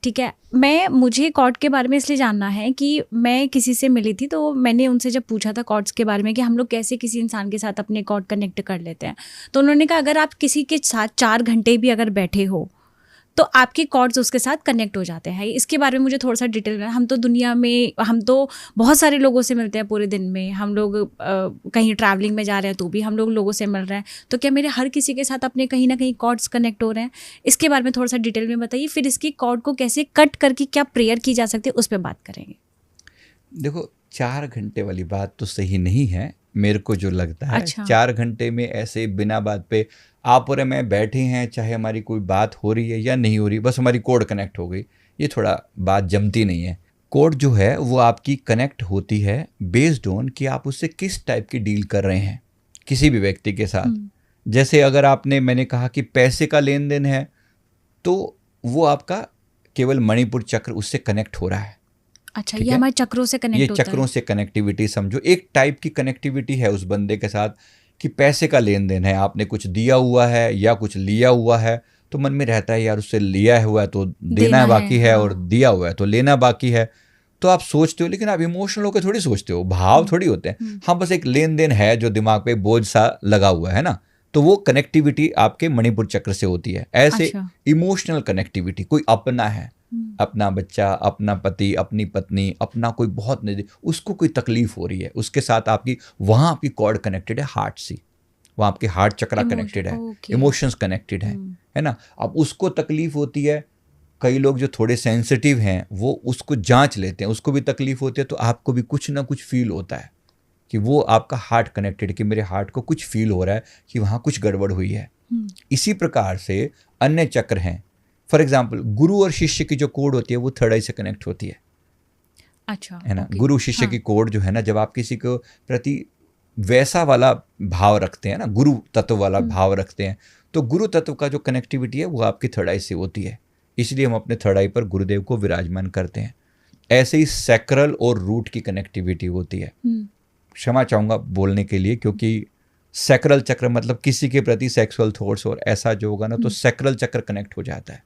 ठीक है, मुझे कॉर्ड के बारे में इसलिए जानना है कि मैं किसी से मिली थी, तो मैंने उनसे जब पूछा था कॉर्ड्स के बारे में कि हम लोग कैसे किसी इंसान के साथ अपने कॉर्ड कनेक्ट कर लेते हैं, तो उन्होंने कहा अगर आप किसी के साथ 4 घंटे भी अगर बैठे हो तो आपके कॉर्ड्स उसके साथ कनेक्ट हो जाते हैं। इसके बारे में मुझे थोड़ा सा डिटेल में, हम तो दुनिया में हम तो बहुत सारे लोगों से मिलते हैं पूरे दिन में, हम लोग कहीं ट्रैवलिंग में जा रहे हैं तो भी हम लोगों से मिल रहे हैं, तो क्या मेरे हर किसी के साथ अपने कहीं ना कहीं कॉर्ड्स कनेक्ट हो रहे हैं? इसके बारे में थोड़ा सा डिटेल में बताइए, फिर इसकी कॉर्ड को कैसे कट करके क्या प्रेयर की जा सकती है उस पर बात करेंगे। देखो 4 घंटे वाली बात तो सही नहीं है, मेरे को जो लगता है। अच्छा। 4 घंटे में ऐसे बिना बात पे आप और मैं बैठे हैं, चाहे हमारी कोई बात हो रही है या नहीं हो रही, बस हमारी कोड कनेक्ट हो गई, ये थोड़ा बात जमती नहीं है। कोड जो है वो आपकी कनेक्ट होती है बेस्ड ऑन कि आप उससे किस टाइप की डील कर रहे हैं किसी भी व्यक्ति के साथ। जैसे अगर मैंने कहा कि पैसे का लेन देन है, तो वो आपका केवल मणिपुर चक्र उससे कनेक्ट हो रहा है। अच्छा, ये हमारे चक्रों से कनेक्ट होता है। ये चक्रों से कनेक्टिविटी समझो, एक टाइप की कनेक्टिविटी है उस बंदे के साथ कि पैसे का लेन देन है, आपने कुछ दिया हुआ है या कुछ लिया हुआ है, तो मन में रहता है यार उससे लिया हुआ है तो देना बाकी है, और दिया हुआ है तो लेना बाकी है। तो आप सोचते हो, लेकिन आप इमोशनल होकर थोड़ी सोचते हो, भाव थोड़ी होते हैं। हाँ, बस एक लेन देन है जो दिमाग पे बोझ सा लगा हुआ है ना, तो वो कनेक्टिविटी आपके मणिपुर चक्र से होती है। ऐसे इमोशनल कनेक्टिविटी, कोई अपना है, अपना बच्चा, अपना पति, अपनी पत्नी, अपना कोई बहुत नजदीक, उसको कोई तकलीफ हो रही है, उसके साथ आपकी वहाँ आपकी कॉर्ड कनेक्टेड है हार्ट से, वहाँ आपके हार्ट चक्रा कनेक्टेड है, इमोशंस कनेक्टेड है ना। अब उसको तकलीफ होती है, कई लोग जो थोड़े सेंसिटिव हैं वो उसको जांच लेते हैं, उसको भी तकलीफ होती है, तो आपको भी कुछ ना कुछ फील होता है कि वो आपका हार्ट कनेक्टेड, कि मेरे हार्ट को कुछ फील हो रहा है कि वहाँ कुछ गड़बड़ हुई है। इसी प्रकार से अन्य चक्र हैं। फॉर एग्जाम्पल, गुरु और शिष्य की जो कोड होती है वो थर्ड आई से कनेक्ट होती है। अच्छा, है ना। गुरु शिष्य की कोड जो है ना, जब आप किसी को प्रति वैसा वाला भाव रखते हैं ना, गुरु तत्व वाला भाव रखते हैं, तो गुरु तत्व का जो कनेक्टिविटी है वो आपकी थर्ड आई से होती है। इसलिए हम अपने थर्ड आई पर गुरुदेव को विराजमान करते हैं। ऐसे ही सैक्रल और रूट की कनेक्टिविटी होती है। क्षमा चाहूँगा बोलने के लिए, क्योंकि सैक्रल चक्र मतलब किसी के प्रति सेक्सुअल थॉट्स और ऐसा जो होगा ना, तो सैक्रल चक्र कनेक्ट हो जाता है,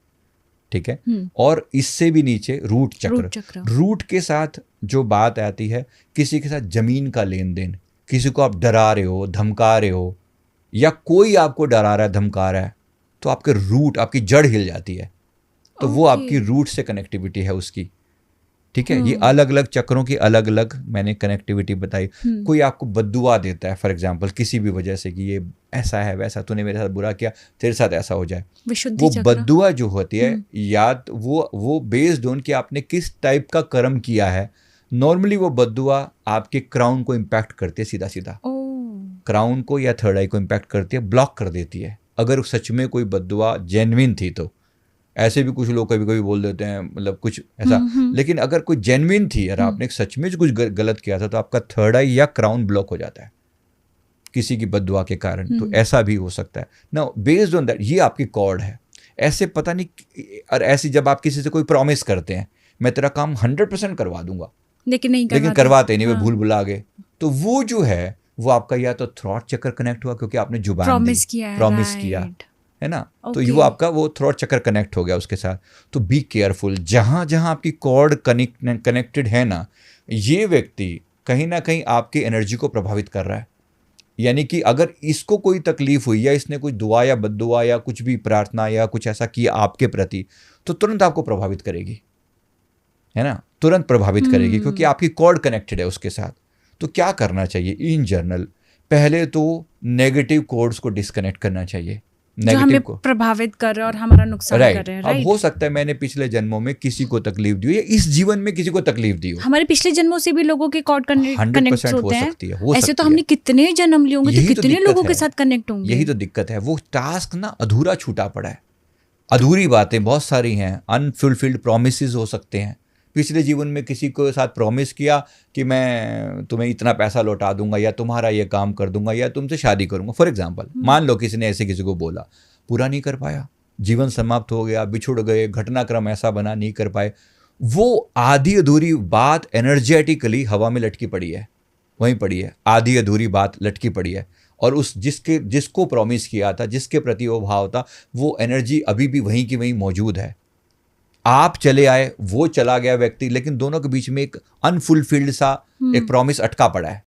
ठीक है। और इससे भी नीचे रूट चक्र। रूट के साथ जो बात आती है, किसी के साथ जमीन का लेन देन, किसी को आप डरा रहे हो, धमका रहे हो, या कोई आपको डरा रहा है, धमका रहा है, तो आपके रूट, आपकी जड़ हिल जाती है, तो वो आपकी रूट से कनेक्टिविटी है उसकी, ठीक है। ये अलग अलग चक्रों की अलग अलग मैंने कनेक्टिविटी बताई। कोई आपको बद्दुआ देता है फॉर एग्जांपल किसी भी वजह से, कि ये ऐसा है वैसा, तूने मेरे साथ बुरा किया, तेरे साथ ऐसा हो जाए, वो बद्दुआ जो होती है, या वो बेस्ड ऑन कि आपने किस टाइप का कर्म किया है। नॉर्मली वो बद्दुआ आपके क्राउन को इम्पैक्ट करती है, सीधा सीधा क्राउन को या थर्ड आई को इम्पैक्ट करती है, ब्लॉक कर देती है। अगर सच में कोई बद्दुआ जेन्युइन थी तो, ऐसे भी कुछ लोग कभी कभी बोल देते हैं, मतलब कुछ ऐसा, लेकिन अगर कोई जेन्युइन थी और आपने सच में कुछ गलत किया था, तो आपका थर्ड आई या क्राउन ब्लॉक हो जाता है किसी की बद्दुआ के कारण। तो ऐसा भी हो सकता है ना। बेस्ड ऑन दैट ये आपकी कॉर्ड है। ऐसे पता नहीं, और ऐसी जब आप किसी से कोई प्रॉमिस करते हैं, मैं तेरा काम 100% करवा दूंगा, लेकिन करवाते नहीं, वो भूल भुला गए, तो वो जो है वो आपका या तो थ्रॉट चक्र कनेक्ट हुआ, क्योंकि आपने जुबान प्रॉमिस किया है ना, तो ये वो आपका वो थ्रॉट चक्र कनेक्ट हो गया उसके साथ। तो बी केयरफुल, जहाँ जहाँ आपकी कॉर्ड कनेक्टेड है ना, ये व्यक्ति कहीं ना कहीं आपकी एनर्जी को प्रभावित कर रहा है। यानी कि अगर इसको कोई तकलीफ हुई, या इसने कोई दुआ या बद्दुआ या कुछ भी प्रार्थना या कुछ ऐसा किया आपके प्रति, तो तुरंत आपको प्रभावित करेगी, है ना, तुरंत प्रभावित करेगी, क्योंकि आपकी कॉर्ड कनेक्टेड है उसके साथ। तो क्या करना चाहिए इन जनरल? पहले तो नेगेटिव कॉर्ड्स को डिस्कनेक्ट करना चाहिए, जो हमें प्रभावित कर रहे हैं और हमारा नुकसान कर रहे हैं। अब हो सकता है मैंने पिछले जन्मों में किसी को तकलीफ दी हो, या इस जीवन में किसी को तकलीफ दी हो। हमारे पिछले जन्मों से भी लोगों के कॉर्ड कनेक्ट होते हैं। ऐसे तो हमने कितने जन्म लिए होंगे, तो कितने लोगों के साथ कनेक्ट होंगे। यही तो दिक्कत है, वो टास्क ना अधूरा छूटा पड़ा है। अधूरी बातें बहुत सारी हैं, अनफुलफिल्ड प्रोमिसेस हो सकते हैं। पिछले जीवन में किसी को साथ प्रॉमिस किया कि मैं तुम्हें इतना पैसा लौटा दूंगा, या तुम्हारा ये काम कर दूंगा, या तुमसे शादी करूंगा। फॉर एग्जांपल, मान लो किसी ने ऐसे किसी को बोला, पूरा नहीं कर पाया, जीवन समाप्त हो गया, बिछुड़ गए, घटनाक्रम ऐसा बना, नहीं कर पाए। वो आधी अधूरी बात एनर्जेटिकली हवा में लटकी पड़ी है, वहीं पड़ी है, आधी अधूरी बात लटकी पड़ी है। और उस जिसको प्रॉमिस किया था, जिसके प्रति वो भाव था, वो एनर्जी अभी भी वहीं की वहीं मौजूद है। आप चले आए, वो चला गया व्यक्ति, लेकिन दोनों के बीच में एक अनफुलफिल्ड सा एक प्रॉमिस अटका पड़ा है।